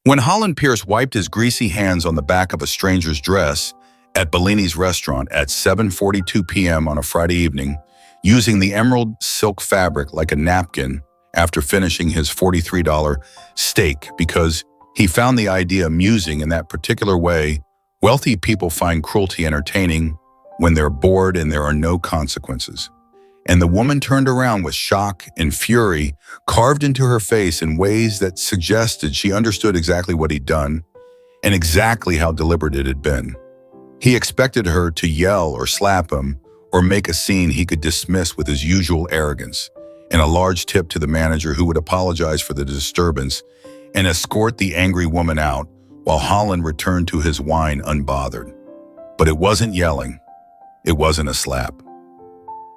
When Holland Pierce wiped his greasy hands on the back of a stranger's dress at Bellini's restaurant at 7:42 p.m. on a Friday evening, using the emerald silk fabric like a napkin after finishing his $43 steak because he found the idea amusing in that particular way, wealthy people find cruelty entertaining when they're bored and there are no consequences. And the woman turned around with shock and fury carved into her face in ways that suggested she understood exactly what he'd done and exactly how deliberate it had been. He expected her to yell or slap him or make a scene he could dismiss with his usual arrogance, and a large tip to the manager who would apologize for the disturbance and escort the angry woman out while Holland returned to his wine unbothered. But it wasn't yelling. It wasn't a slap.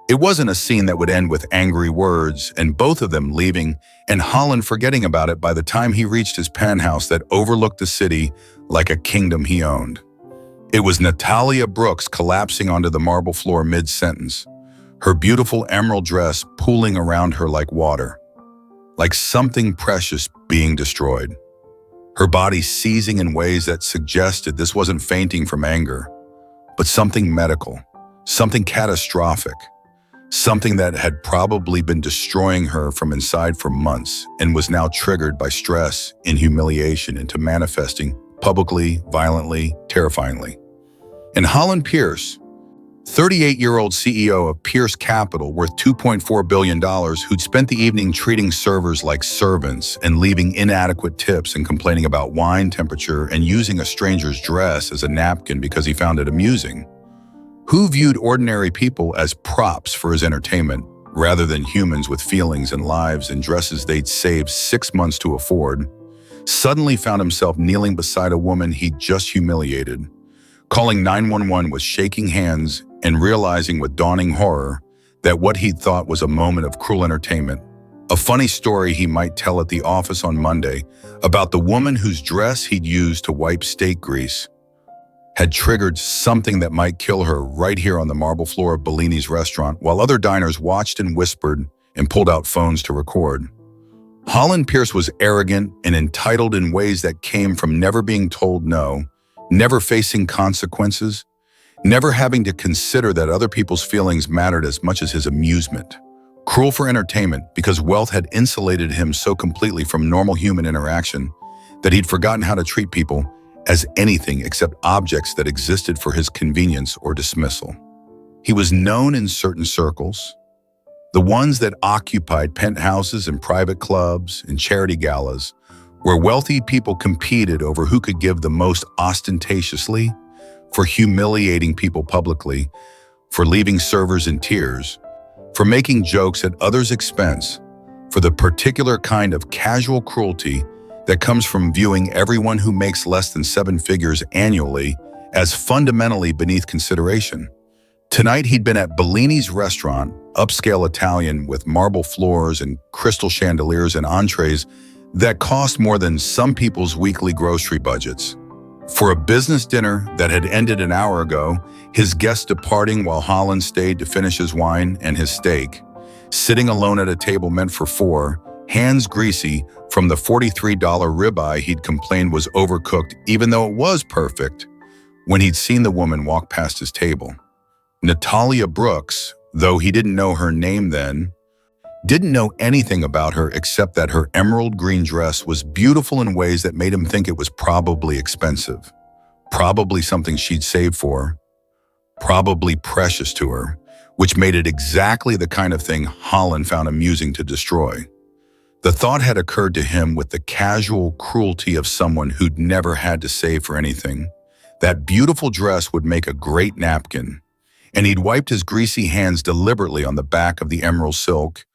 It wasn't a scene that would end with angry words and both of them leaving and Holland forgetting about it by the time he reached his penthouse that overlooked the city like a kingdom he owned. It was Natalia Brooks collapsing onto the marble floor mid-sentence, her beautiful emerald dress pooling around her like water, like something precious being destroyed. Her body seizing in ways that suggested this wasn't fainting from anger, but something medical, something catastrophic. Something that had probably been destroying her from inside for months and was now triggered by stress and humiliation into manifesting publicly, violently, terrifyingly. And Holland Pierce, 38-year-old CEO of Pierce Capital worth $2.4 billion, who'd spent the evening treating servers like servants and leaving inadequate tips and complaining about wine temperature and using a stranger's dress as a napkin because he found it amusing, who viewed ordinary people as props for his entertainment rather than humans with feelings and lives and dresses they'd saved 6 months to afford, suddenly found himself kneeling beside a woman he'd just humiliated, calling 911 with shaking hands and realizing with dawning horror that what he'd thought was a moment of cruel entertainment, a funny story he might tell at the office on Monday about the woman whose dress he'd used to wipe steak grease, had triggered something that might kill her right here on the marble floor of Bellini's restaurant while other diners watched and whispered and pulled out phones to record. Holland Pierce was arrogant and entitled in ways that came from never being told no, never facing consequences, never having to consider that other people's feelings mattered as much as his amusement. Cruel for entertainment because wealth had insulated him so completely from normal human interaction that he'd forgotten how to treat people as anything except objects that existed for his convenience or dismissal. He was known in certain circles, the ones that occupied penthouses and private clubs and charity galas, where wealthy people competed over who could give the most ostentatiously, for humiliating people publicly, for leaving servers in tears, for making jokes at others' expense, for the particular kind of casual cruelty that comes from viewing everyone who makes less than 7 figures annually as fundamentally beneath consideration. Tonight he'd been at Bellini's restaurant, upscale Italian with marble floors and crystal chandeliers and entrees that cost more than some people's weekly grocery budgets. For a business dinner that had ended an hour ago, his guests departing while Holland stayed to finish his wine and his steak, sitting alone at a table meant for 4, hands greasy from the $43 ribeye he'd complained was overcooked even though it was perfect, when he'd seen the woman walk past his table. Natalia Brooks, though he didn't know her name then, didn't know anything about her except that her emerald green dress was beautiful in ways that made him think it was probably expensive, probably something she'd saved for, probably precious to her, which made it exactly the kind of thing Holland found amusing to destroy. The thought had occurred to him with the casual cruelty of someone who'd never had to save for anything. That beautiful dress would make a great napkin, and he'd wiped his greasy hands deliberately on the back of the emerald silk,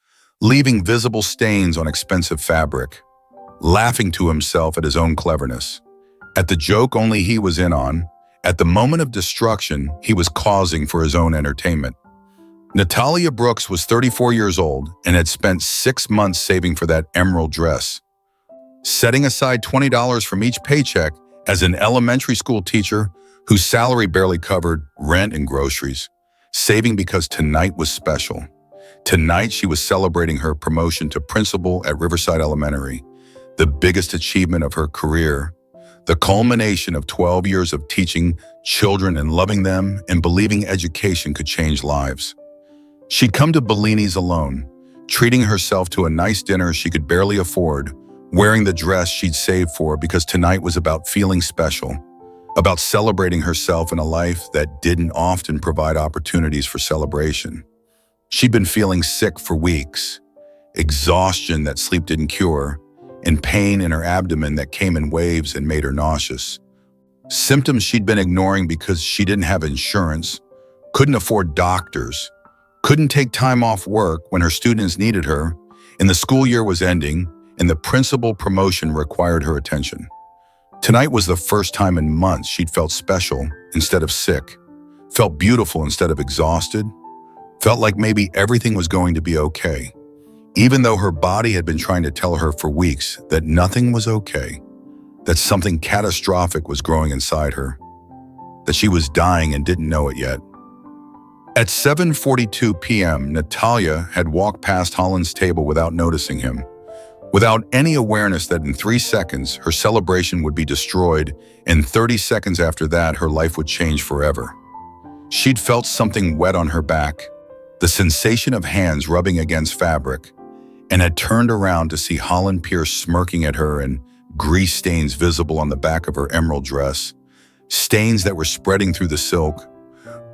leaving visible stains on expensive fabric, laughing to himself at his own cleverness, at the joke only he was in on, at the moment of destruction he was causing for his own entertainment. Natalia Brooks was 34 years old and had spent 6 months saving for that emerald dress, setting aside $20 from each paycheck as an elementary school teacher whose salary barely covered rent and groceries, saving because tonight was special. Tonight she was celebrating her promotion to principal at Riverside Elementary, the biggest achievement of her career, the culmination of 12 years of teaching children and loving them and believing education could change lives. She'd come to Bellini's alone, treating herself to a nice dinner she could barely afford, wearing the dress she'd saved for because tonight was about feeling special, about celebrating herself in a life that didn't often provide opportunities for celebration. She'd been feeling sick for weeks, exhaustion that sleep didn't cure, and pain in her abdomen that came in waves and made her nauseous. Symptoms she'd been ignoring because she didn't have insurance, couldn't afford doctors, couldn't take time off work when her students needed her, and the school year was ending, and the principal promotion required her attention. Tonight was the first time in months she'd felt special instead of sick, felt beautiful instead of exhausted, felt like maybe everything was going to be okay, even though her body had been trying to tell her for weeks that nothing was okay, that something catastrophic was growing inside her, that she was dying and didn't know it yet. At 7:42 p.m., Natalia had walked past Holland's table without noticing him, without any awareness that in 3 seconds her celebration would be destroyed, and 30 seconds after that her life would change forever. She'd felt something wet on her back, the sensation of hands rubbing against fabric, and had turned around to see Holland Pierce smirking at her and grease stains visible on the back of her emerald dress, stains that were spreading through the silk,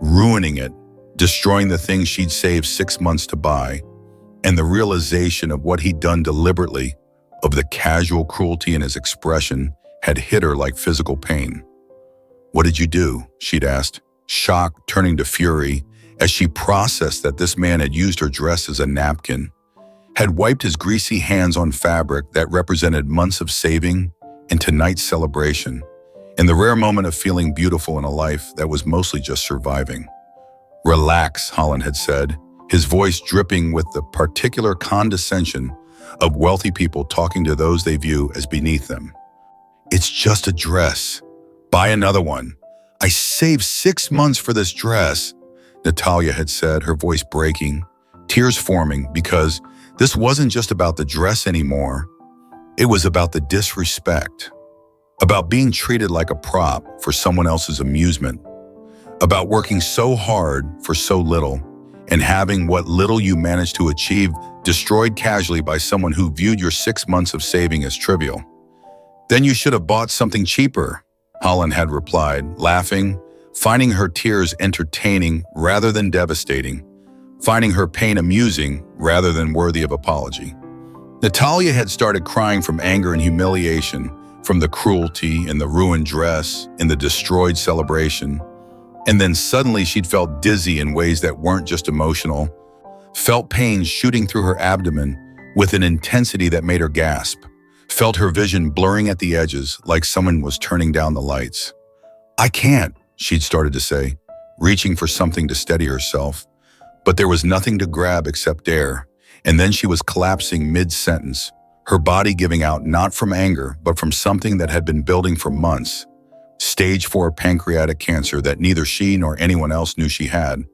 ruining it, destroying the things she'd saved 6 months to buy, and the realization of what he'd done deliberately, of the casual cruelty in his expression, had hit her like physical pain. "What did you do?" she'd asked, shock turning to fury as she processed that this man had used her dress as a napkin, had wiped his greasy hands on fabric that represented months of saving and tonight's celebration, and the rare moment of feeling beautiful in a life that was mostly just surviving. "Relax," Holland had said, his voice dripping with the particular condescension of wealthy people talking to those they view as beneath them. "It's just a dress. Buy another one. I saved 6 months for this dress," Natalia had said, her voice breaking, tears forming, because this wasn't just about the dress anymore. It was about the disrespect, about being treated like a prop for someone else's amusement, about working so hard for so little, and having what little you managed to achieve destroyed casually by someone who viewed your 6 months of saving as trivial. "Then you should have bought something cheaper," Holland had replied, laughing, finding her tears entertaining rather than devastating, finding her pain amusing rather than worthy of apology. Natalia had started crying from anger and humiliation, from the cruelty and the ruined dress and the destroyed celebration. And then suddenly she'd felt dizzy in ways that weren't just emotional, felt pain shooting through her abdomen with an intensity that made her gasp, felt her vision blurring at the edges like someone was turning down the lights. "I can't," she'd started to say, reaching for something to steady herself. But there was nothing to grab except air, and then she was collapsing mid-sentence, her body giving out not from anger, but from something that had been building for months. Stage 4 pancreatic cancer that neither she nor anyone else knew she had.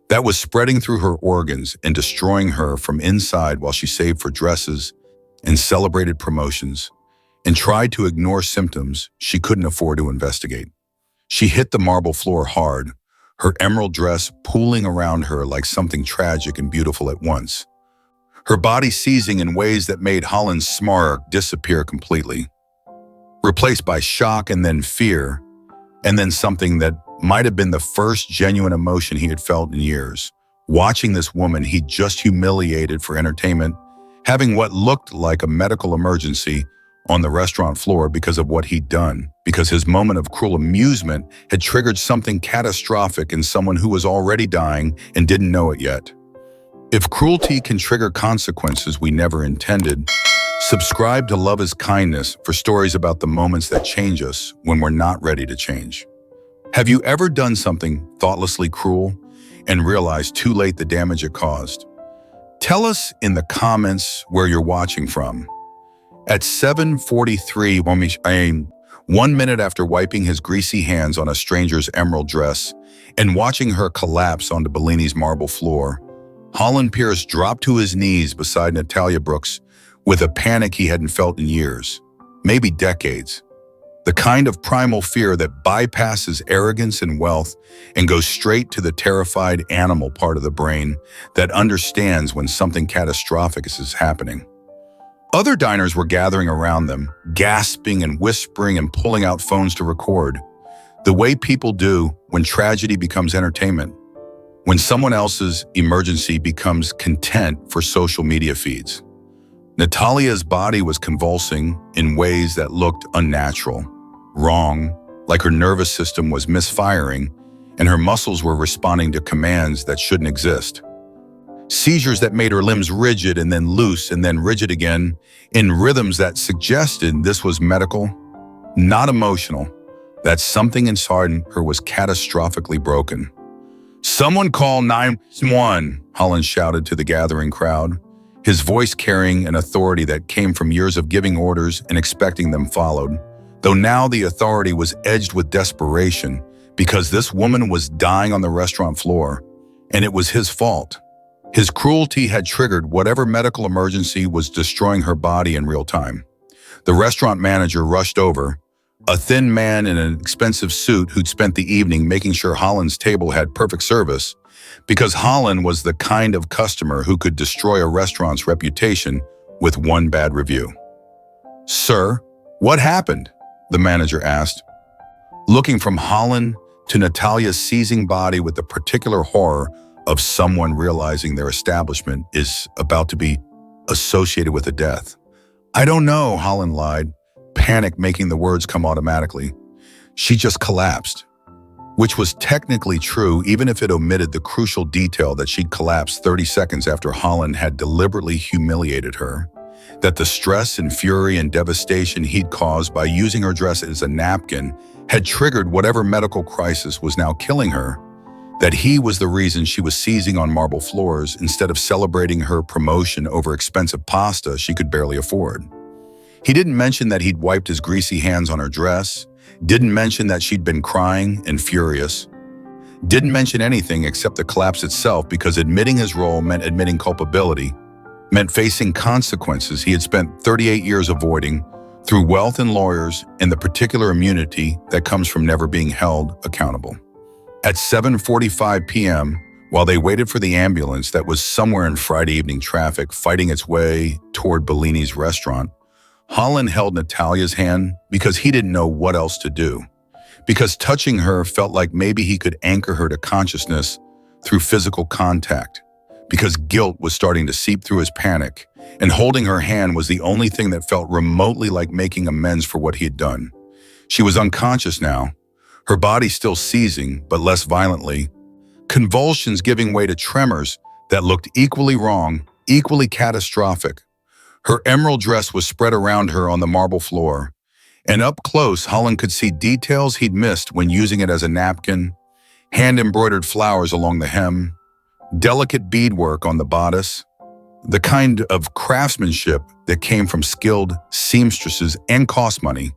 That was spreading through her organs and destroying her from inside while she saved for dresses and celebrated promotions and tried to ignore symptoms she couldn't afford to investigate. She hit the marble floor hard, her emerald dress pooling around her like something tragic and beautiful at once, her body seizing in ways that made Holland's smirk disappear completely, replaced by shock and then fear, and then something that might have been the first genuine emotion he had felt in years, watching this woman he'd just humiliated for entertainment, having what looked like a medical emergency on the restaurant floor because of what he'd done, because his moment of cruel amusement had triggered something catastrophic in someone who was already dying and didn't know it yet. If cruelty can trigger consequences we never intended, subscribe to Love is Kindness for stories about the moments that change us when we're not ready to change. Have you ever done something thoughtlessly cruel and realized too late the damage it caused? Tell us in the comments where you're watching from. At 7:43, 1 minute after wiping his greasy hands on a stranger's emerald dress and watching her collapse onto Bellini's marble floor, Holland Pierce dropped to his knees beside Natalia Brooks with a panic he hadn't felt in years, maybe decades. The kind of primal fear that bypasses arrogance and wealth and goes straight to the terrified animal part of the brain that understands when something catastrophic is happening. Other diners were gathering around them, gasping and whispering and pulling out phones to record, the way people do when tragedy becomes entertainment, when someone else's emergency becomes content for social media feeds. Natalia's body was convulsing in ways that looked unnatural, wrong, like her nervous system was misfiring and her muscles were responding to commands that shouldn't exist. Seizures that made her limbs rigid and then loose and then rigid again, in rhythms that suggested this was medical, not emotional, that something inside her was catastrophically broken. "Someone call 911, Holland shouted to the gathering crowd, his voice carrying an authority that came from years of giving orders and expecting them followed, though now the authority was edged with desperation because this woman was dying on the restaurant floor, and it was his fault. His cruelty had triggered whatever medical emergency was destroying her body in real time. The restaurant manager rushed over, a thin man in an expensive suit who'd spent the evening making sure Holland's table had perfect service, because Holland was the kind of customer who could destroy a restaurant's reputation with one bad review. "Sir, what happened?" the manager asked, looking from Holland to Natalia's seizing body with the particular horror of someone realizing their establishment is about to be associated with a death. "I don't know," Holland lied, panic making the words come automatically. "She just collapsed," which was technically true even if it omitted the crucial detail that she'd collapsed 30 seconds after Holland had deliberately humiliated her, that the stress and fury and devastation he'd caused by using her dress as a napkin had triggered whatever medical crisis was now killing her, that he was the reason she was seizing on marble floors instead of celebrating her promotion over expensive pasta she could barely afford. He didn't mention that he'd wiped his greasy hands on her dress, didn't mention that she'd been crying and furious, didn't mention anything except the collapse itself because admitting his role meant admitting culpability, meant facing consequences he had spent 38 years avoiding through wealth and lawyers and the particular immunity that comes from never being held accountable. At 7:45 p.m., while they waited for the ambulance that was somewhere in Friday evening traffic fighting its way toward Bellini's restaurant, Holland held Natalia's hand because he didn't know what else to do, because touching her felt like maybe he could anchor her to consciousness through physical contact, because guilt was starting to seep through his panic, and holding her hand was the only thing that felt remotely like making amends for what he had done. She was unconscious now, her body still seizing, but less violently, convulsions giving way to tremors that looked equally wrong, equally catastrophic. Her emerald dress was spread around her on the marble floor, and up close, Holland could see details he'd missed when using it as a napkin, hand-embroidered flowers along the hem, delicate beadwork on the bodice, the kind of craftsmanship that came from skilled seamstresses and cost money,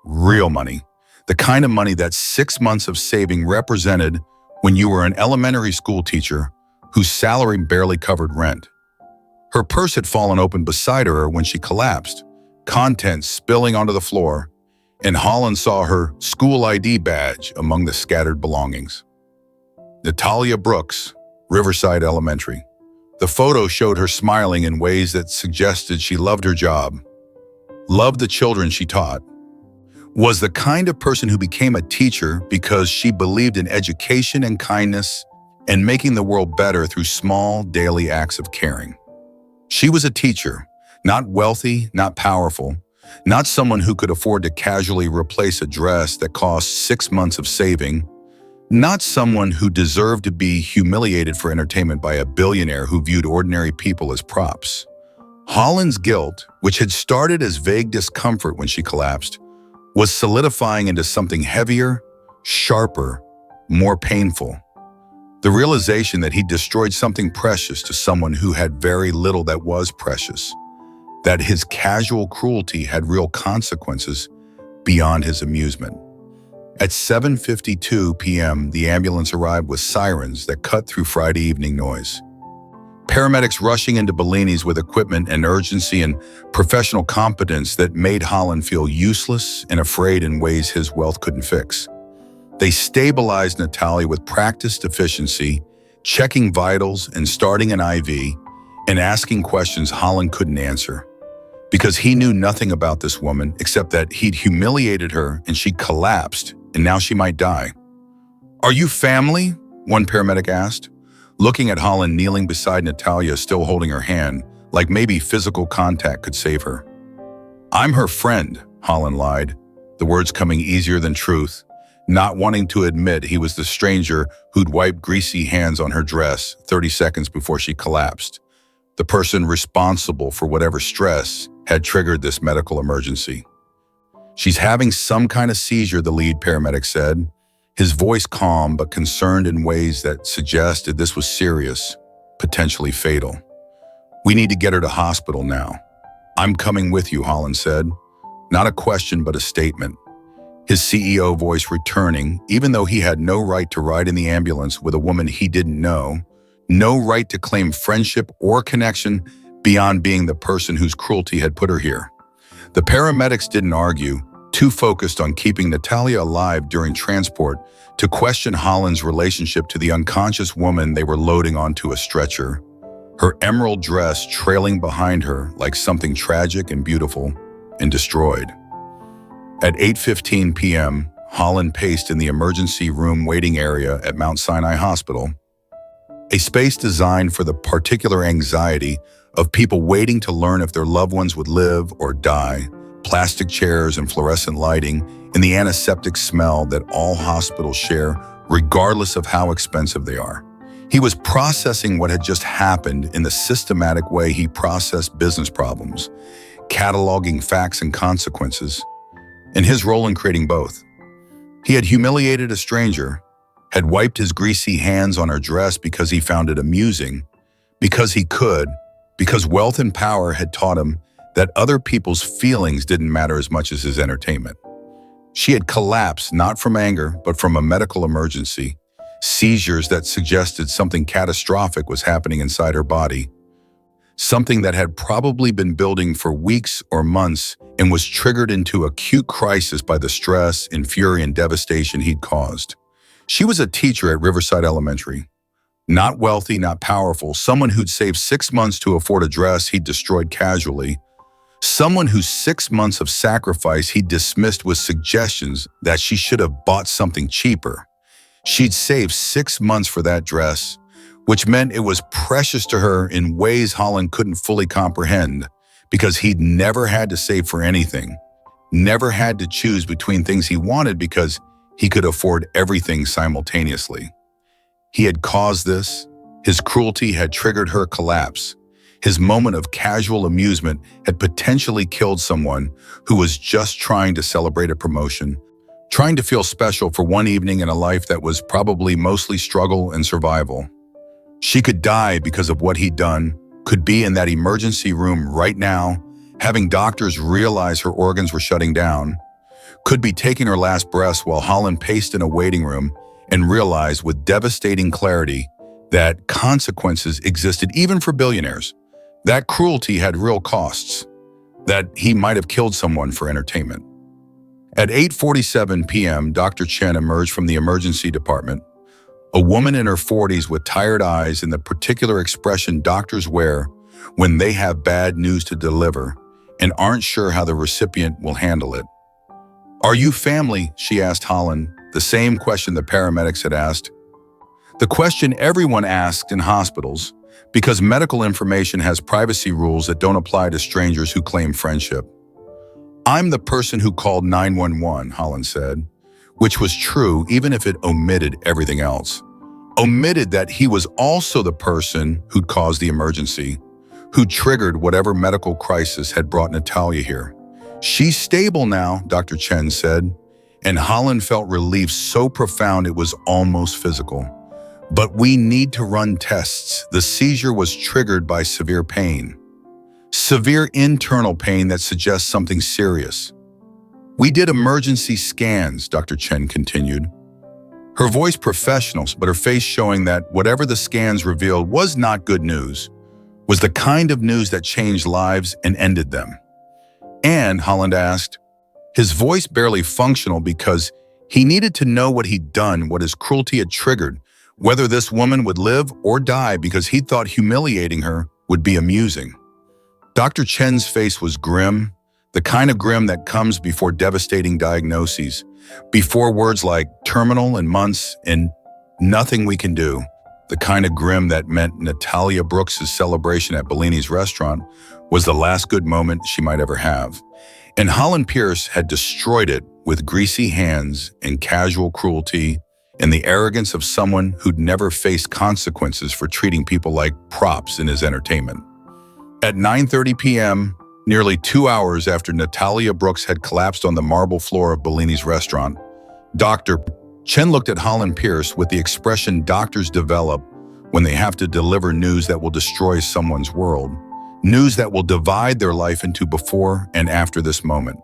real money, the kind of money that 6 months of saving represented when you were an elementary school teacher whose salary barely covered rent. Her purse had fallen open beside her when she collapsed, contents spilling onto the floor, and Holland saw her school ID badge among the scattered belongings. Natalia Brooks, Riverside Elementary. The photo showed her smiling in ways that suggested she loved her job, loved the children she taught, was the kind of person who became a teacher because she believed in education and kindness and making the world better through small daily acts of caring. She was a teacher, not wealthy, not powerful, not someone who could afford to casually replace a dress that cost 6 months of saving, not someone who deserved to be humiliated for entertainment by a billionaire who viewed ordinary people as props. Holland's guilt, which had started as vague discomfort when she collapsed, was solidifying into something heavier, sharper, more painful. The realization that he'd destroyed something precious to someone who had very little that was precious, that his casual cruelty had real consequences beyond his amusement. At 7:52 p.m., the ambulance arrived with sirens that cut through Friday evening noise. Paramedics rushing into Bellini's with equipment and urgency and professional competence that made Holland feel useless and afraid in ways his wealth couldn't fix. They stabilized Natalia with practiced efficiency, checking vitals and starting an IV, and asking questions Holland couldn't answer. Because he knew nothing about this woman except that he'd humiliated her and she collapsed, and now she might die. "Are you family?" one paramedic asked, looking at Holland kneeling beside Natalia, still holding her hand, like maybe physical contact could save her. "I'm her friend," Holland lied, the words coming easier than truth, not wanting to admit he was the stranger who'd wiped greasy hands on her dress 30 seconds before she collapsed, the person responsible for whatever stress had triggered this medical emergency. "She's having some kind of seizure," the lead paramedic said, his voice calm but concerned in ways that suggested this was serious, potentially fatal. "We need to get her to hospital now." "I'm coming with you," Holland said. Not a question, but a statement. His CEO voice returning, even though he had no right to ride in the ambulance with a woman he didn't know, no right to claim friendship or connection beyond being the person whose cruelty had put her here. The paramedics didn't argue, too focused on keeping Natalia alive during transport to question Holland's relationship to the unconscious woman they were loading onto a stretcher, her emerald dress trailing behind her like something tragic and beautiful and destroyed. At 8:15 p.m., Holland paced in the emergency room waiting area at Mount Sinai Hospital, a space designed for the particular anxiety of people waiting to learn if their loved ones would live or die, plastic chairs and fluorescent lighting, and the antiseptic smell that all hospitals share, regardless of how expensive they are. He was processing what had just happened in the systematic way he processed business problems, cataloging facts and consequences, and his role in creating both. He had humiliated a stranger, had wiped his greasy hands on her dress because he found it amusing, because he could, because wealth and power had taught him that other people's feelings didn't matter as much as his entertainment. She had collapsed not from anger, but from a medical emergency, seizures that suggested something catastrophic was happening inside her body, something that had probably been building for weeks or months and was triggered into acute crisis by the stress and fury and devastation he'd caused. She was a teacher at Riverside Elementary. Not wealthy, not powerful, someone who'd saved 6 months to afford a dress he'd destroyed casually, someone whose 6 months of sacrifice he'd dismissed with suggestions that she should have bought something cheaper. She'd saved 6 months for that dress, which meant it was precious to her in ways Holland couldn't fully comprehend, because he'd never had to save for anything, never had to choose between things he wanted because he could afford everything simultaneously. He had caused this. His cruelty had triggered her collapse. His moment of casual amusement had potentially killed someone who was just trying to celebrate a promotion, trying to feel special for one evening in a life that was probably mostly struggle and survival. She could die because of what he'd done, could be in that emergency room right now, having doctors realize her organs were shutting down, could be taking her last breaths while Holland paced in a waiting room and realized with devastating clarity that consequences existed even for billionaires, that cruelty had real costs, that he might have killed someone for entertainment. At 8:47 p.m., Dr. Chen emerged from the emergency department, a woman in her 40s with tired eyes and the particular expression doctors wear when they have bad news to deliver and aren't sure how the recipient will handle it. "Are you family?" she asked Holland, the same question the paramedics had asked. The question everyone asked in hospitals, because medical information has privacy rules that don't apply to strangers who claim friendship. "I'm the person who called 911, Holland said, which was true even if it omitted everything else. Omitted that he was also the person who'd caused the emergency, who triggered whatever medical crisis had brought Natalia here. "She's stable now," Dr. Chen said, and Holland felt relief so profound it was almost physical. "But we need to run tests. The seizure was triggered by severe pain. Severe internal pain that suggests something serious. We did emergency scans," Dr. Chen continued. Her voice professional, but her face showing that whatever the scans revealed was not good news. was the kind of news that changed lives and ended them. And, Holland asked, his voice barely functional because he needed to know what he'd done, what his cruelty had triggered, whether this woman would live or die because he thought humiliating her would be amusing. Dr. Chen's face was grim, the kind of grim that comes before devastating diagnoses, before words like terminal and months and nothing we can do, the kind of grim that meant Natalia Brooks' celebration at Bellini's restaurant was the last good moment she might ever have. And Holland Pierce had destroyed it with greasy hands and casual cruelty and the arrogance of someone who'd never faced consequences for treating people like props in his entertainment. At 9:30 p.m., nearly 2 hours after Natalia Brooks had collapsed on the marble floor of Bellini's restaurant, Dr. Chen looked at Holland Pierce with the expression doctors develop when they have to deliver news that will destroy someone's world, news that will divide their life into before and after this moment,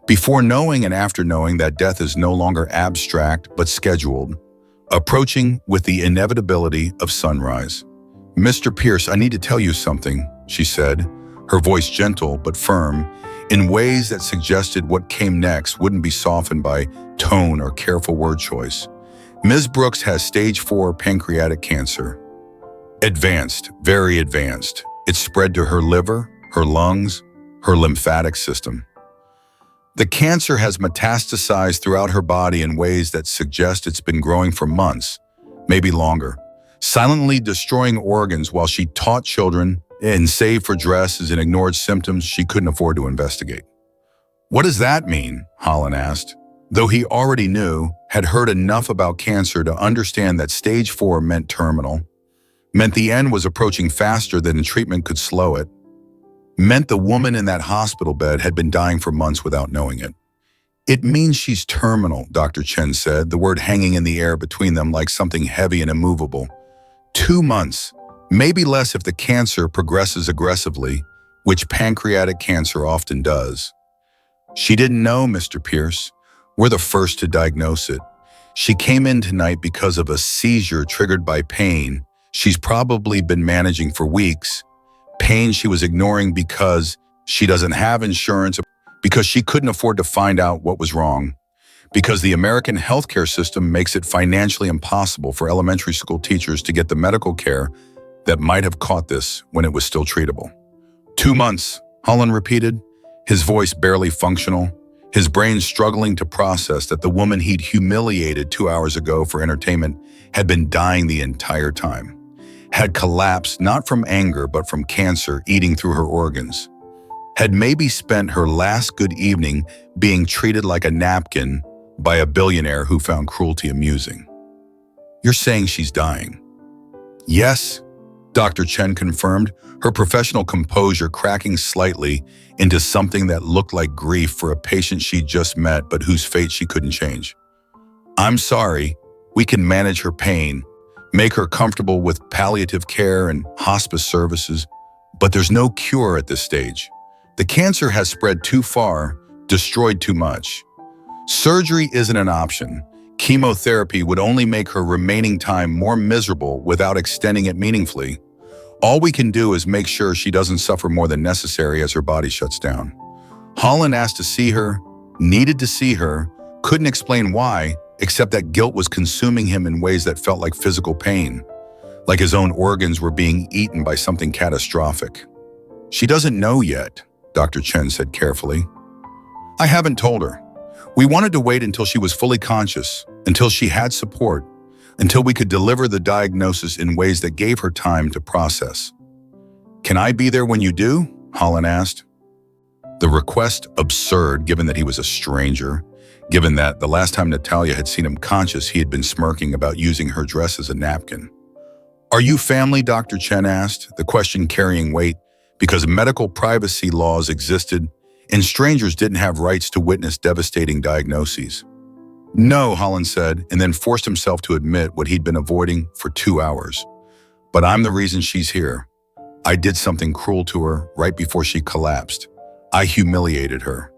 before knowing and after knowing that death is no longer abstract but scheduled, approaching with the inevitability of sunrise. "Mr. Pierce, I need to tell you something," she said, her voice gentle but firm, in ways that suggested what came next wouldn't be softened by tone or careful word choice. "Ms. Brooks has stage 4 pancreatic cancer. Advanced, very advanced. It's spread to her liver, her lungs, her lymphatic system. The cancer has metastasized throughout her body in ways that suggest it's been growing for months, maybe longer, silently destroying organs while she taught children and saved for dresses and ignored symptoms she couldn't afford to investigate." "What does that mean?" Holland asked, though he already knew, had heard enough about cancer to understand that stage 4 meant terminal, meant the end was approaching faster than treatment could slow it, meant the woman in that hospital bed had been dying for months without knowing it. "It means she's terminal," Dr. Chen said, the word hanging in the air between them like something heavy and immovable. 2 months, maybe less if the cancer progresses aggressively, which pancreatic cancer often does. "She didn't know, Mr. Pierce. We're the first to diagnose it. She came in tonight because of a seizure triggered by pain she's probably been managing for weeks, pain she was ignoring because she doesn't have insurance, because she couldn't afford to find out what was wrong, because the American healthcare system makes it financially impossible for elementary school teachers to get the medical care that might have caught this when it was still treatable." 2 months, Holland repeated, his voice barely functional, his brain struggling to process that the woman he'd humiliated 2 hours ago for entertainment had been dying the entire time, had collapsed not from anger but from cancer eating through her organs, had maybe spent her last good evening being treated like a napkin by a billionaire who found cruelty amusing. "You're saying she's dying?" "Yes," Dr. Chen confirmed, her professional composure cracking slightly into something that looked like grief for a patient she'd just met but whose fate she couldn't change. "I'm sorry, we can manage her pain, make her comfortable with palliative care and hospice services, but there's no cure at this stage. The cancer has spread too far, destroyed too much. Surgery isn't an option. Chemotherapy would only make her remaining time more miserable without extending it meaningfully. All we can do is make sure she doesn't suffer more than necessary as her body shuts down." Holland asked to see her, needed to see her, couldn't explain why, except that guilt was consuming him in ways that felt like physical pain, like his own organs were being eaten by something catastrophic. "She doesn't know yet," Dr. Chen said carefully. "I haven't told her. We wanted to wait until she was fully conscious, until she had support, until we could deliver the diagnosis in ways that gave her time to process." "Can I be there when you do?" Holland asked. The request absurd given that he was a stranger, given that the last time Natalia had seen him conscious he had been smirking about using her dress as a napkin. "Are you family?" Dr. Chen asked, the question carrying weight because medical privacy laws existed and strangers didn't have rights to witness devastating diagnoses. "No," Holland said, and then forced himself to admit what he'd been avoiding for 2 hours. "But I'm the reason she's here. I did something cruel to her right before she collapsed. I humiliated her.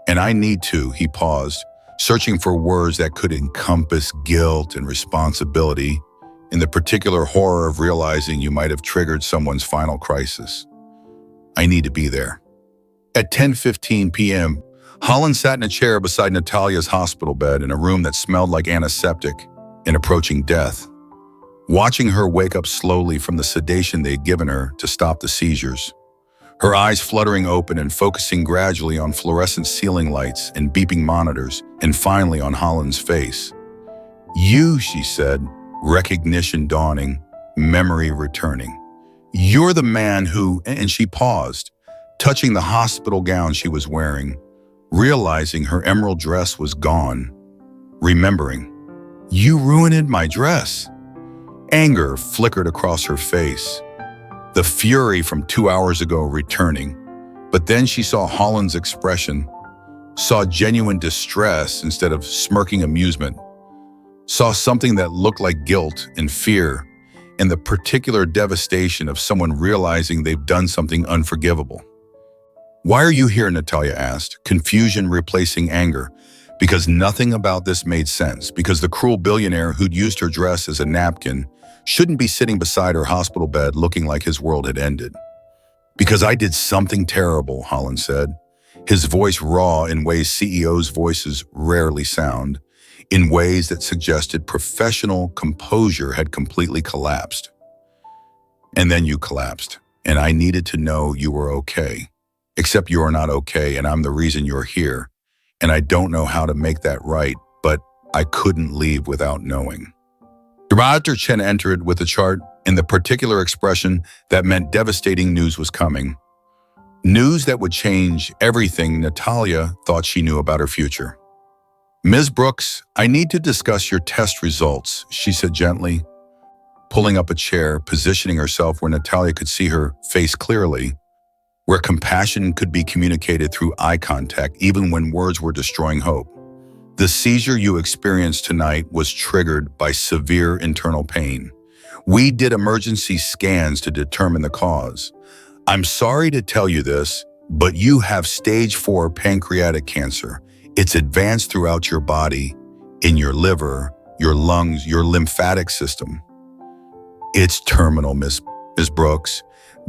And I need to," he paused, searching for words that could encompass guilt and responsibility, in the particular horror of realizing you might have triggered someone's final crisis. I need to be there. At 10:15 p.m., Holland sat in a chair beside Natalia's hospital bed in a room that smelled like antiseptic and approaching death. Watching her wake up slowly from the sedation they had given her to stop the seizures, her eyes fluttering open and focusing gradually on fluorescent ceiling lights and beeping monitors, and finally on Holland's face. "You," she said, recognition dawning, memory returning. "You're the man who," and she paused, touching the hospital gown she was wearing, realizing her emerald dress was gone, remembering. "You ruined my dress." Anger flickered across her face, the fury from 2 hours ago returning. But then she saw Holland's expression, saw genuine distress instead of smirking amusement, saw something that looked like guilt and fear, and the particular devastation of someone realizing they've done something unforgivable. "Why are you here?" Natalia asked, confusion replacing anger. Because nothing about this made sense, because the cruel billionaire who'd used her dress as a napkin shouldn't be sitting beside her hospital bed looking like his world had ended. "Because I did something terrible," Holland said, his voice raw in ways CEOs' voices rarely sound, in ways that suggested professional composure had completely collapsed. "And then you collapsed, and I needed to know you were okay. Except you're not okay, and I'm the reason you're here. And I don't know how to make that right, but I couldn't leave without knowing." Dr. Chen entered with a chart and the particular expression that meant devastating news was coming. News that would change everything Natalia thought she knew about her future. "Ms. Brooks, I need to discuss your test results," she said gently, pulling up a chair, positioning herself where Natalia could see her face clearly, where compassion could be communicated through eye contact even when words were destroying hope. "The seizure you experienced tonight was triggered by severe internal pain. We did emergency scans to determine the cause. I'm sorry to tell you this, but you have stage 4 pancreatic cancer. It's advanced throughout your body, in your liver, your lungs, your lymphatic system. It's terminal, Miss Brooks.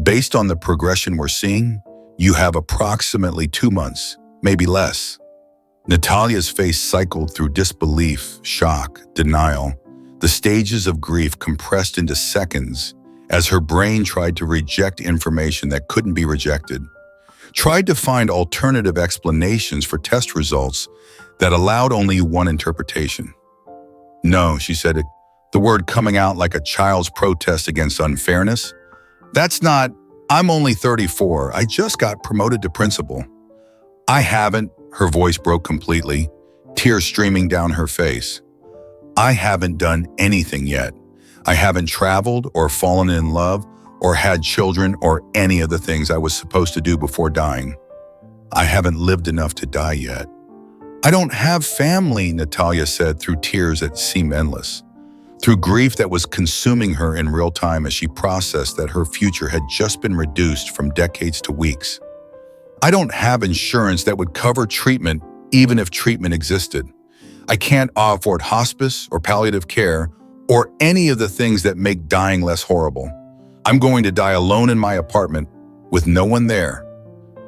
Based on the progression we're seeing, you have approximately 2 months, maybe less." Natalia's face cycled through disbelief, shock, denial, the stages of grief compressed into seconds as her brain tried to reject information that couldn't be rejected, tried to find alternative explanations for test results that allowed only one interpretation. "No," she said, the word coming out like a child's protest against unfairness. "That's not, I'm only 34. I just got promoted to principal." "I haven't," her voice broke completely, tears streaming down her face. "I haven't done anything yet. I haven't traveled or fallen in love or had children or any of the things I was supposed to do before dying. I haven't lived enough to die yet." "I don't have family," Natalia said through tears that seemed endless, through grief that was consuming her in real time as she processed that her future had just been reduced from decades to weeks. "I don't have insurance that would cover treatment even if treatment existed. I can't afford hospice or palliative care or any of the things that make dying less horrible. I'm going to die alone in my apartment with no one there,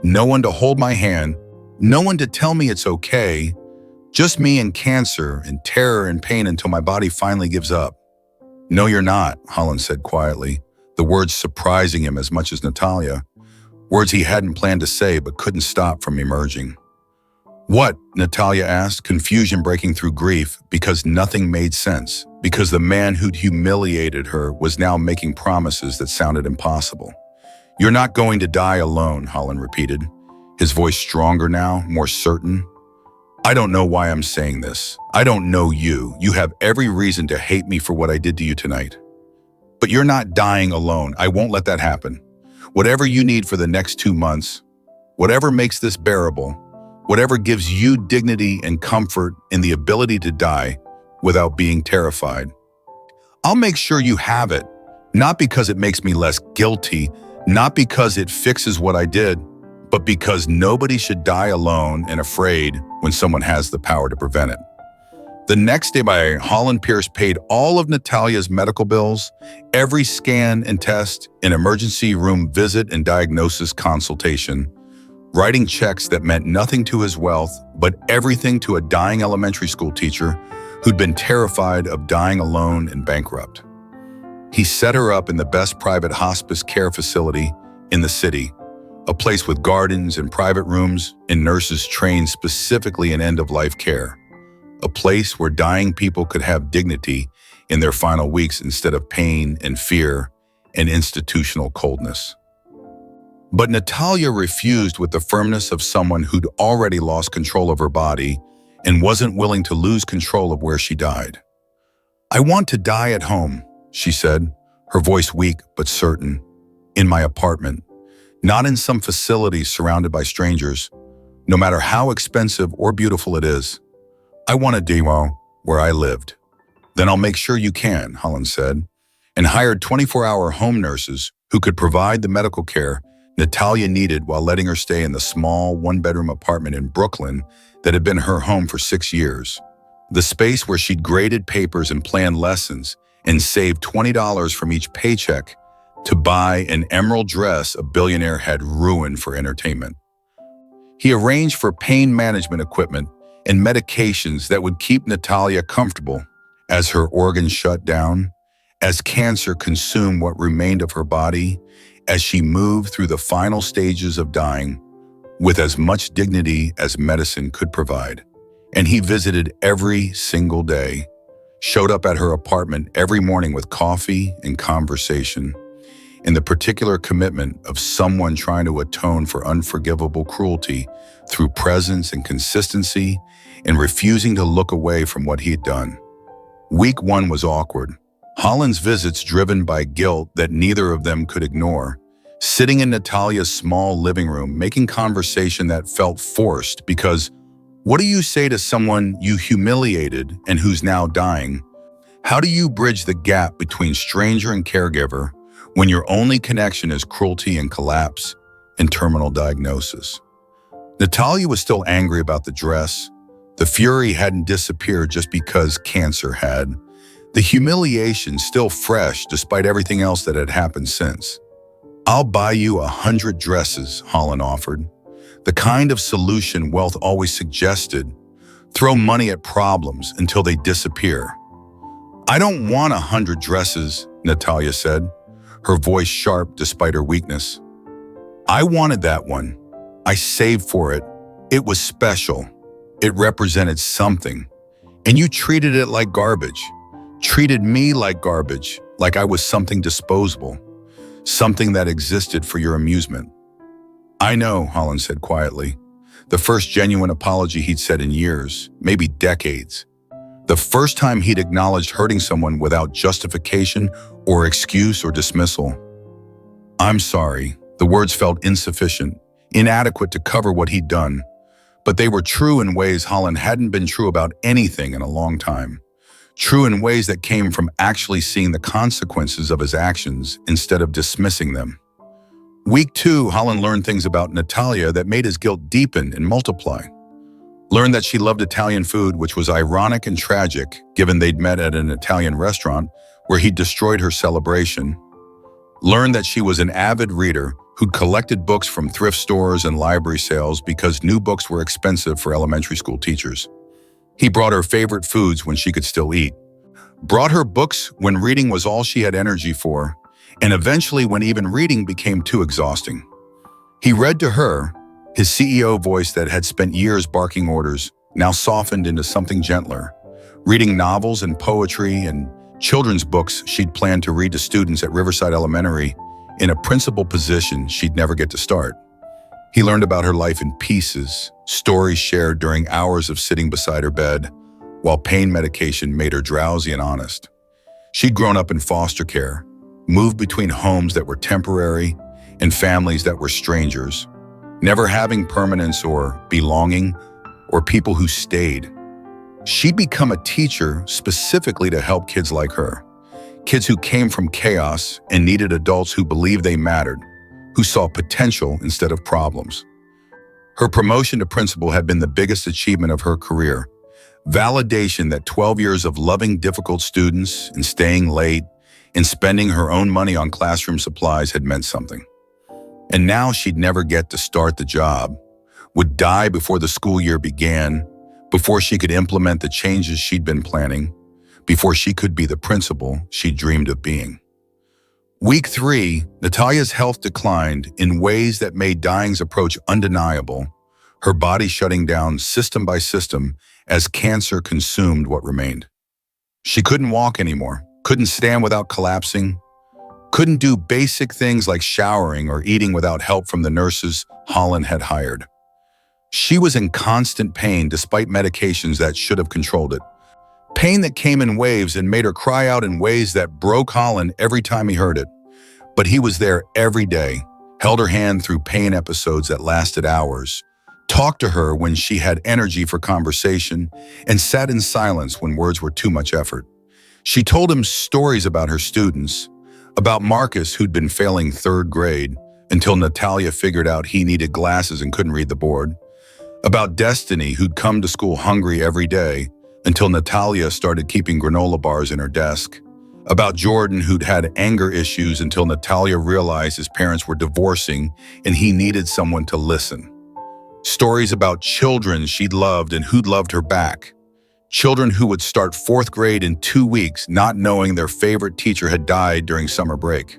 no one to hold my hand, no one to tell me it's okay, just me and cancer and terror and pain until my body finally gives up." "No, you're not," Holland said quietly, the words surprising him as much as Natalia, words he hadn't planned to say but couldn't stop from emerging. "What?" Natalia asked, confusion breaking through grief because nothing made sense, because the man who'd humiliated her was now making promises that sounded impossible. "You're not going to die alone," Holland repeated, his voice stronger now, more certain. "I don't know why I'm saying this. I don't know you. You have every reason to hate me for what I did to you tonight. But you're not dying alone. I won't let that happen. Whatever you need for the next 2 months, whatever makes this bearable, whatever gives you dignity and comfort in the ability to die without being terrified, I'll make sure you have it, not because it makes me less guilty, not because it fixes what I did, but because nobody should die alone and afraid when someone has the power to prevent it." The next day, Holland Pierce paid all of Natalia's medical bills, every scan and test, an emergency room visit and diagnosis consultation, writing checks that meant nothing to his wealth, but everything to a dying elementary school teacher who'd been terrified of dying alone and bankrupt. He set her up in the best private hospice care facility in the city, a place with gardens and private rooms and nurses trained specifically in end-of-life care. A place where dying people could have dignity in their final weeks instead of pain and fear and institutional coldness. But Natalia refused with the firmness of someone who'd already lost control of her body and wasn't willing to lose control of where she died. "I want to die at home," she said, her voice weak but certain. "In my apartment, not in some facility surrounded by strangers, no matter how expensive or beautiful it is. I want a demo where I lived." "Then I'll make sure you can," Holland said, and hired 24-hour home nurses who could provide the medical care Natalia needed while letting her stay in the small one-bedroom apartment in Brooklyn that had been her home for 6 years. The space where she'd graded papers and planned lessons and saved $20 from each paycheck to buy an emerald dress a billionaire had ruined for entertainment. He arranged for pain management equipment and medications that would keep Natalia comfortable as her organs shut down, as cancer consumed what remained of her body, as she moved through the final stages of dying with as much dignity as medicine could provide. And he visited every single day, showed up at her apartment every morning with coffee and conversation, and the particular commitment of someone trying to atone for unforgivable cruelty through presence and consistency and refusing to look away from what he had done. Week 1 was awkward. Holland's visits driven by guilt that neither of them could ignore, sitting in Natalia's small living room, making conversation that felt forced because what do you say to someone you humiliated and who's now dying? How do you bridge the gap between stranger and caregiver when your only connection is cruelty and collapse and terminal diagnosis? Natalia was still angry about the dress. The fury hadn't disappeared just because cancer had. The humiliation still fresh despite everything else that had happened since. "I'll buy you 100 dresses," Holland offered. The kind of solution wealth always suggested. Throw money at problems until they disappear. "I don't want 100 dresses," Natalia said, her voice sharp despite her weakness. "I wanted that one. I saved for it. It was special. It represented something. And you treated it like garbage. Treated me like garbage, like I was something disposable. Something that existed for your amusement." "I know," Holland said quietly. The first genuine apology he'd said in years, maybe decades. The first time he'd acknowledged hurting someone without justification or excuse or dismissal. "I'm sorry." The words felt insufficient, inadequate to cover what he'd done. But they were true in ways Holland hadn't been true about anything in a long time. True in ways that came from actually seeing the consequences of his actions instead of dismissing them. Week 2, Holland learned things about Natalia that made his guilt deepen and multiply. Learned that she loved Italian food, which was ironic and tragic given they'd met at an Italian restaurant where he'd destroyed her celebration. Learned that she was an avid reader who'd collected books from thrift stores and library sales because new books were expensive for elementary school teachers. He brought her favorite foods when she could still eat. Brought her books when reading was all she had energy for, and eventually when even reading became too exhausting. He read to her, his CEO voice that had spent years barking orders, now softened into something gentler, reading novels and poetry and children's books she'd planned to read to students at Riverside Elementary in a principal position she'd never get to start. He learned about her life in pieces, stories shared during hours of sitting beside her bed, while pain medication made her drowsy and honest. She'd grown up in foster care, moved between homes that were temporary and families that were strangers, never having permanence or belonging or people who stayed. She'd become a teacher specifically to help kids like her, kids who came from chaos and needed adults who believed they mattered, who saw potential instead of problems. Her promotion to principal had been the biggest achievement of her career, Validation that 12 years of loving difficult students and staying late and spending her own money on classroom supplies had meant something. And now she'd never get to start the job, would die before the school year began, before she could implement the changes she'd been planning, before she could be the principal she dreamed of being. Week 3, Natalia's health declined in ways that made dying's approach undeniable, her body shutting down system by system as cancer consumed what remained. She couldn't walk anymore, couldn't stand without collapsing, couldn't do basic things like showering or eating without help from the nurses Holland had hired. She was in constant pain despite medications that should have controlled it. Pain that came in waves and made her cry out in ways that broke Holland every time he heard it. But he was there every day, held her hand through pain episodes that lasted hours, talked to her when she had energy for conversation, and sat in silence when words were too much effort. She told him stories about her students, about Marcus, who'd been failing 3rd grade until Natalia figured out he needed glasses and couldn't read the board, about Destiny, who'd come to school hungry every day until Natalia started keeping granola bars in her desk, about Jordan, who'd had anger issues until Natalia realized his parents were divorcing and he needed someone to listen. Stories about children she'd loved and who'd loved her back. Children who would start 4th grade in 2 weeks not knowing their favorite teacher had died during summer break.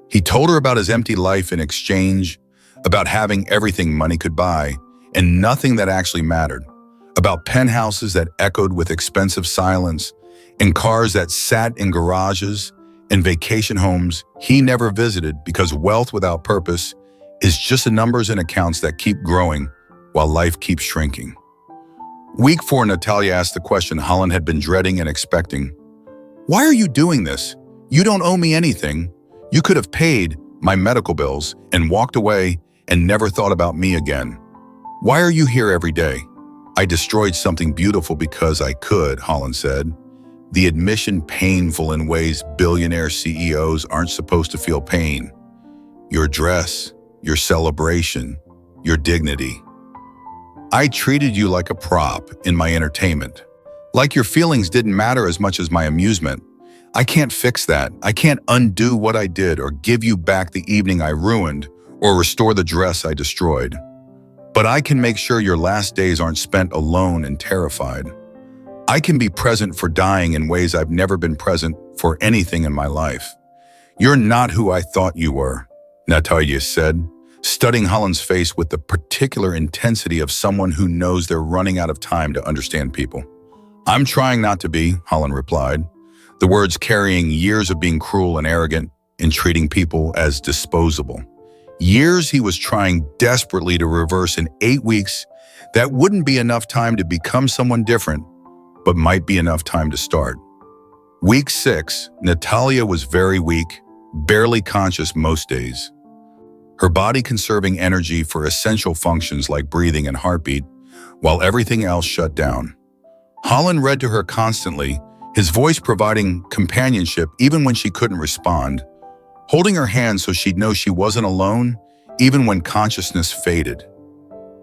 He told her about his empty life in exchange, about having everything money could buy and nothing that actually mattered, about penthouses that echoed with expensive silence and cars that sat in garages and vacation homes he never visited because wealth without purpose is just the numbers and accounts that keep growing while life keeps shrinking. Week 4, Natalia asked the question Holland had been dreading and expecting. "Why are you doing this? You don't owe me anything. You could have paid my medical bills and walked away and never thought about me again. Why are you here every day?" "I destroyed something beautiful because I could," Holland said. The admission painful in ways billionaire CEOs aren't supposed to feel pain. Your dress, your celebration, your dignity. "I treated you like a prop in my entertainment. Like your feelings didn't matter as much as my amusement. I can't fix that. I can't undo what I did or give you back the evening I ruined or restore the dress I destroyed. But I can make sure your last days aren't spent alone and terrified. I can be present for dying in ways I've never been present for anything in my life. You're not who I thought you were," Natalia said, studying Holland's face with the particular intensity of someone who knows they're running out of time to understand people. "I'm trying not to be," Holland replied, the words carrying years of being cruel and arrogant and treating people as disposable. Years he was trying desperately to reverse in 8 weeks that wouldn't be enough time to become someone different, but might be enough time to start. Week 6, Natalia was very weak, barely conscious most days. Her body conserving energy for essential functions like breathing and heartbeat, while everything else shut down. Holland read to her constantly, his voice providing companionship even when she couldn't respond, holding her hand so she'd know she wasn't alone, even when consciousness faded.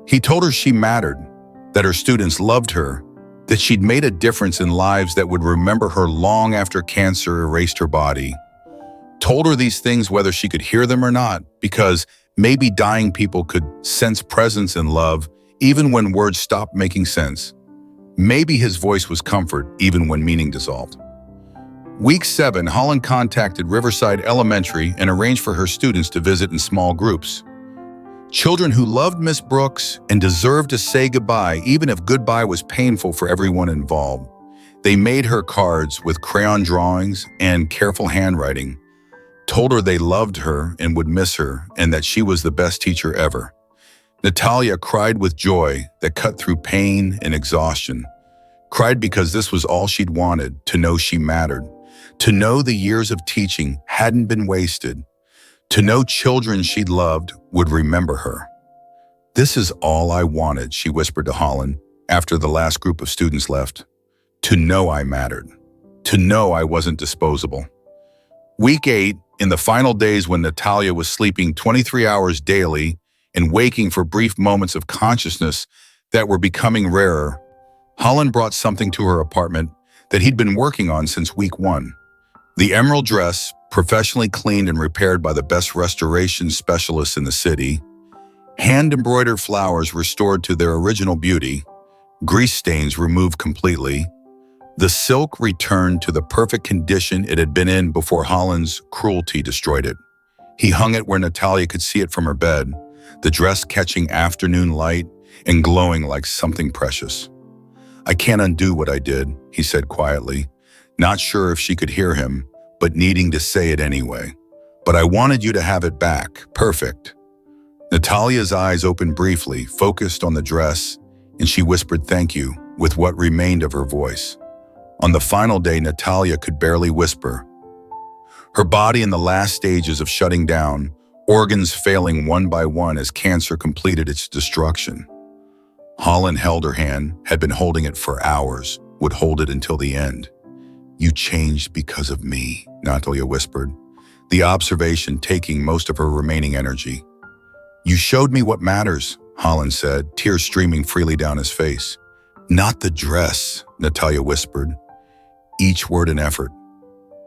He told her she mattered, that her students loved her, that she'd made a difference in lives that would remember her long after cancer erased her body. Told her these things whether she could hear them or not, because maybe dying people could sense presence and love even when words stopped making sense. Maybe his voice was comfort even when meaning dissolved. Week 7, Holland contacted Riverside Elementary and arranged for her students to visit in small groups. Children who loved Miss Brooks and deserved to say goodbye, even if goodbye was painful for everyone involved. They made her cards with crayon drawings and careful handwriting, told her they loved her and would miss her, and that she was the best teacher ever. Natalia cried with joy that cut through pain and exhaustion. Cried because this was all she'd wanted, to know she mattered, to know the years of teaching hadn't been wasted, to know children she'd loved would remember her. "This is all I wanted," she whispered to Holland after the last group of students left. "To know I mattered. To know I wasn't disposable." Week 8, in the final days when Natalia was sleeping 23 hours daily and waking for brief moments of consciousness that were becoming rarer, Holland brought something to her apartment that he'd been working on since week one. The emerald dress, professionally cleaned and repaired by the best restoration specialists in the city, hand-embroidered flowers restored to their original beauty, grease stains removed completely, the silk returned to the perfect condition it had been in before Holland's cruelty destroyed it. He hung it where Natalia could see it from her bed, the dress catching afternoon light and glowing like something precious. "I can't undo what I did," he said quietly, not sure if she could hear him, but needing to say it anyway. "But I wanted you to have it back, perfect." Natalia's eyes opened briefly, focused on the dress, and she whispered thank you with what remained of her voice. On the final day, Natalia could barely whisper. Her body in the last stages of shutting down, organs failing one by one as cancer completed its destruction. Holland held her hand, had been holding it for hours, would hold it until the end. "You changed because of me," Natalia whispered, the observation taking most of her remaining energy. "You showed me what matters," Holland said, tears streaming freely down his face. "Not the dress," Natalia whispered, each word an effort.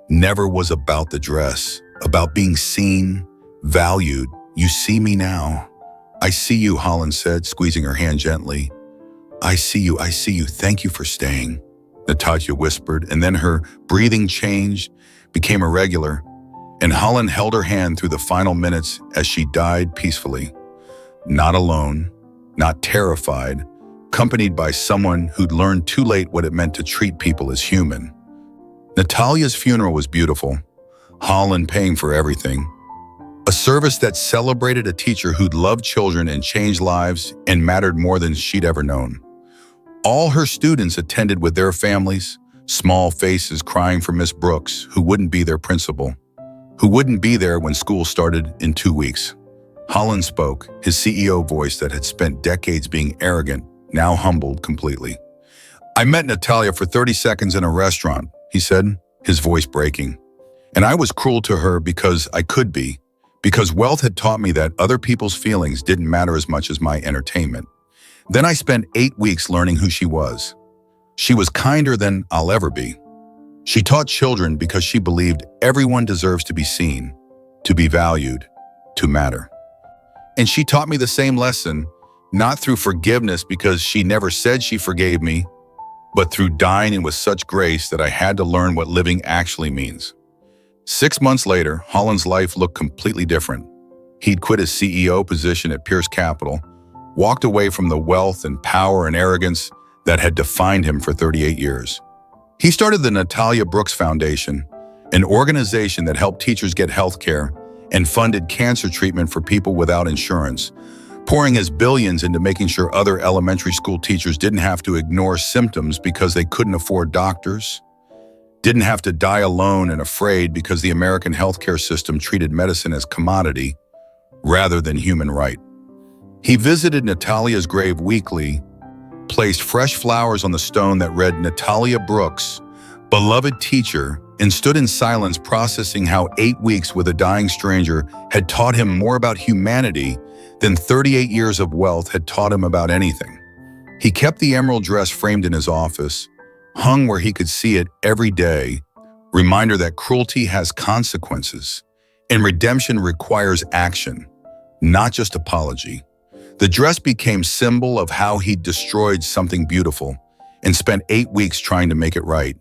"Never was about the dress, about being seen, valued. You see me now." "I see you," Holland said, squeezing her hand gently. I see you, thank you for staying," Natalia whispered, and then her breathing changed, became irregular, and Holland held her hand through the final minutes as she died peacefully. Not alone, not terrified, accompanied by someone who'd learned too late what it meant to treat people as human. Natalia's funeral was beautiful, Holland paying for everything. A service that celebrated a teacher who'd loved children and changed lives and mattered more than she'd ever known. All her students attended with their families, small faces crying for Miss Brooks, who wouldn't be their principal, who wouldn't be there when school started in 2 weeks. Holland spoke, his CEO voice that had spent decades being arrogant, now humbled completely. "I met Natalia for 30 seconds in a restaurant," he said, his voice breaking. "And I was cruel to her because I could be, because wealth had taught me that other people's feelings didn't matter as much as my entertainment. Then I spent 8 weeks learning who she was. She was kinder than I'll ever be. She taught children because she believed everyone deserves to be seen, to be valued, to matter. And she taught me the same lesson, not through forgiveness because she never said she forgave me, but through dying with such grace that I had to learn what living actually means." 6 months later, Holland's life looked completely different. He'd quit his CEO position at Pierce Capital, walked away from the wealth and power and arrogance that had defined him for 38 years. He started the Natalia Brooks Foundation, an organization that helped teachers get health care and funded cancer treatment for people without insurance, pouring his billions into making sure other elementary school teachers didn't have to ignore symptoms because they couldn't afford doctors, didn't have to die alone and afraid because the American healthcare system treated medicine as commodity rather than human right. He visited Natalia's grave weekly, placed fresh flowers on the stone that read Natalia Brooks, beloved teacher, and stood in silence processing how 8 weeks with a dying stranger had taught him more about humanity than 38 years of wealth had taught him about anything. He kept the emerald dress framed in his office, hung where he could see it every day, reminder that cruelty has consequences, and redemption requires action, not just apology. The dress became symbol of how he'd destroyed something beautiful and spent 8 weeks trying to make it right.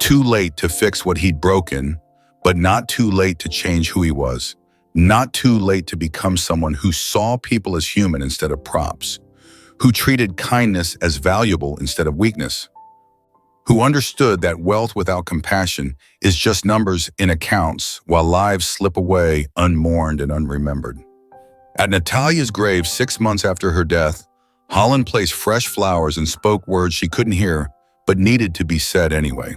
Too late to fix what he'd broken, but not too late to change who he was. Not too late to become someone who saw people as human instead of props, who treated kindness as valuable instead of weakness, who understood that wealth without compassion is just numbers in accounts while lives slip away unmourned and unremembered. At Natalia's grave 6 months after her death, Holland placed fresh flowers and spoke words she couldn't hear but needed to be said anyway.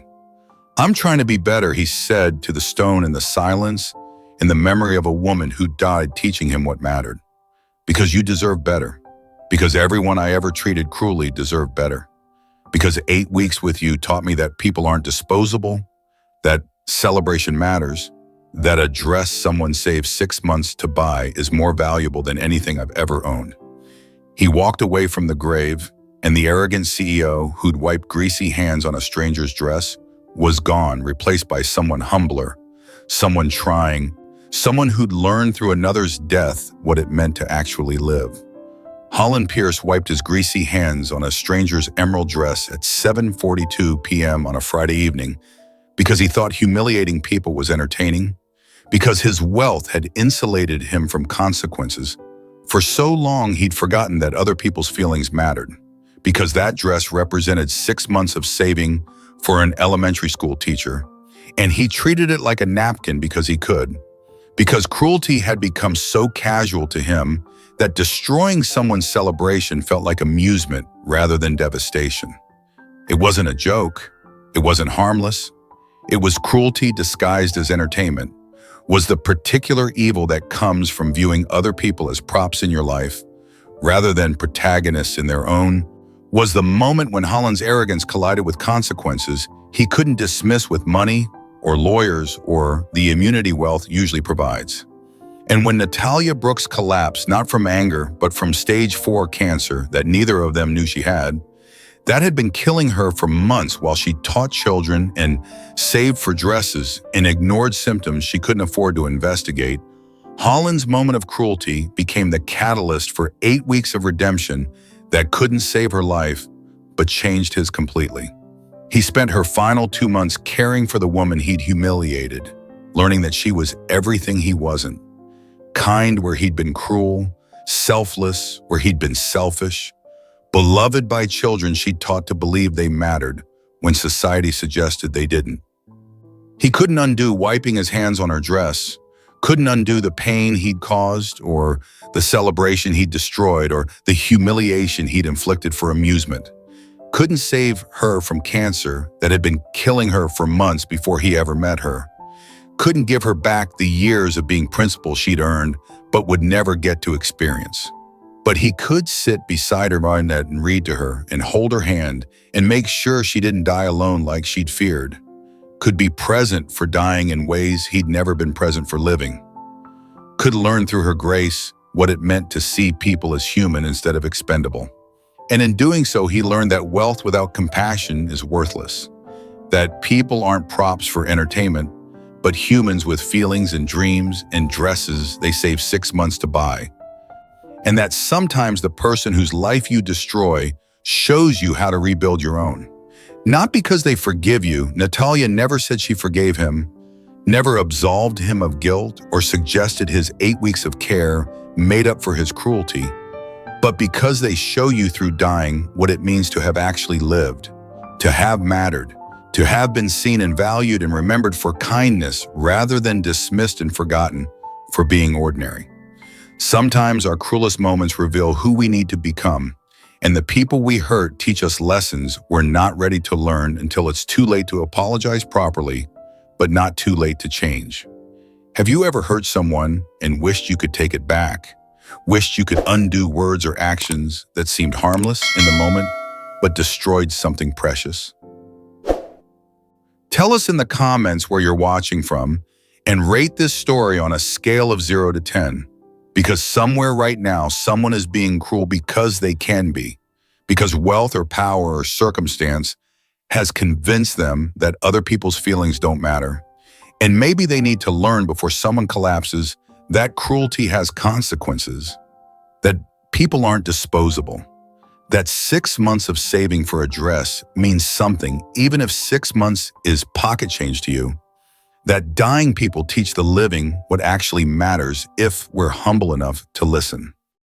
"I'm trying to be better," he said to the stone in the silence, in the memory of a woman who died teaching him what mattered. "Because you deserve better. Because everyone I ever treated cruelly deserved better. Because 8 weeks with you taught me that people aren't disposable, that celebration matters, that a dress someone saved 6 months to buy is more valuable than anything I've ever owned." He walked away from the grave, and the arrogant CEO who'd wiped greasy hands on a stranger's dress was gone, replaced by someone humbler, someone trying, someone who'd learned through another's death what it meant to actually live. Holland Pierce wiped his greasy hands on a stranger's emerald dress at 7:42 p.m. on a Friday evening because he thought humiliating people was entertaining, because his wealth had insulated him from consequences. For so long, he'd forgotten that other people's feelings mattered, because that dress represented 6 months of saving for an elementary school teacher, and he treated it like a napkin because he could, because cruelty had become so casual to him that destroying someone's celebration felt like amusement rather than devastation. It wasn't a joke. It wasn't harmless. It was cruelty disguised as entertainment, was the particular evil that comes from viewing other people as props in your life rather than protagonists in their own, was the moment when Holland's arrogance collided with consequences he couldn't dismiss with money or lawyers or the immunity wealth usually provides. And when Natalia Brooks collapsed, not from anger, but from stage 4 cancer that neither of them knew she had, that had been killing her for months while she taught children and saved for dresses and ignored symptoms she couldn't afford to investigate, Holland's moment of cruelty became the catalyst for 8 weeks of redemption that couldn't save her life, but changed his completely. He spent her final 2 months caring for the woman he'd humiliated, learning that she was everything he wasn't. Kind where he'd been cruel, selfless where he'd been selfish, beloved by children she'd taught to believe they mattered when society suggested they didn't. He couldn't undo wiping his hands on her dress, couldn't undo the pain he'd caused or the celebration he'd destroyed or the humiliation he'd inflicted for amusement. Couldn't save her from cancer that had been killing her for months before he ever met her. Couldn't give her back the years of being principal she'd earned but would never get to experience. But he could sit beside her and read to her and hold her hand and make sure she didn't die alone like she'd feared. Could be present for dying in ways he'd never been present for living. Could learn through her grace what it meant to see people as human instead of expendable. And in doing so, he learned that wealth without compassion is worthless. That people aren't props for entertainment, but humans with feelings and dreams and dresses they save 6 months to buy. And that sometimes the person whose life you destroy shows you how to rebuild your own. Not because they forgive you. Natalia never said she forgave him, never absolved him of guilt or suggested his 8 weeks of care made up for his cruelty, but because they show you through dying what it means to have actually lived, to have mattered, to have been seen and valued and remembered for kindness rather than dismissed and forgotten for being ordinary. Sometimes our cruelest moments reveal who we need to become, and the people we hurt teach us lessons we're not ready to learn until it's too late to apologize properly, but not too late to change. Have you ever hurt someone and wished you could take it back? Wished you could undo words or actions that seemed harmless in the moment, but destroyed something precious? Tell us in the comments where you're watching from, and rate this story on a scale of 0 to 10. Because somewhere right now, someone is being cruel because they can be, because wealth or power or circumstance has convinced them that other people's feelings don't matter. And maybe they need to learn before someone collapses that cruelty has consequences, that people aren't disposable, that 6 months of saving for a dress means something, even if 6 months is pocket change to you. That dying people teach the living what actually matters if we're humble enough to listen.